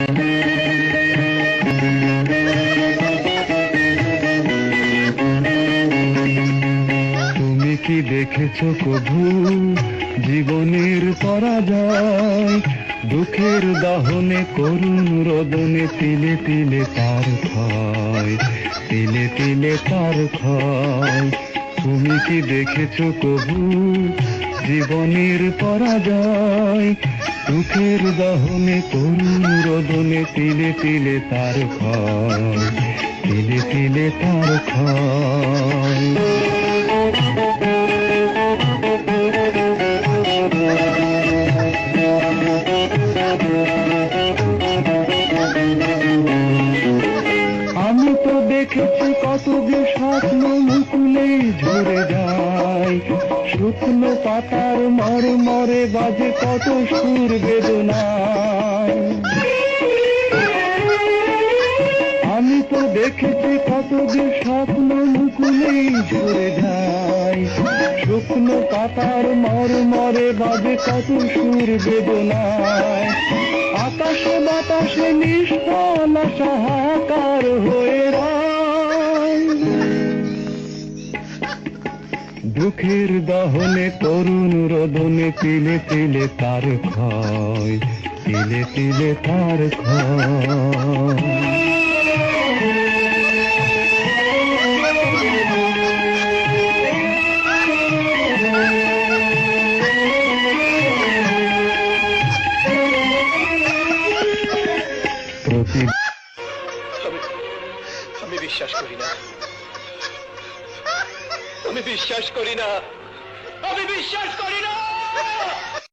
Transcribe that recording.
তুমি কি দেখেছো কভু জীবনের পরাজয়? দুঃখের দহনে করুণ রোদনে তিলে তিলে তার ক্ষয়, তিলে তিলে তার ক্ষয়। তুমি কি দেখেছো কভু জীবনের পরাজয়? দুঃখের দহনে করুণ রোদনে তিলে তিলে তার ক্ষয়, তিলে তিলে তার ক্ষয়। আমি তো দেখেছি কত যে স্বপ্ন মুকুলে ঝরে যায়, শুকনো পাতার মরে মরে বাজে কত সুর বেদনায়। আমি তো দেখেছি কত যে স্বপ্ন মুকুলে ঝরে যায়, শুকনো পাতার মরে মরে বাজে কত সুর বেদনায়। আকাশে বাতাসে নিষ্ফল হাহাকার হয়ে রয়, দুঃখের দহনে তরুণ রোদনে তিলে তিলে তার ক্ষয়, তিলে তিলে তার ক্ষয়। আমি বিশ্বাস করি না, আমি বিশ্বাস করি না, আমি বিশ্বাস করি না।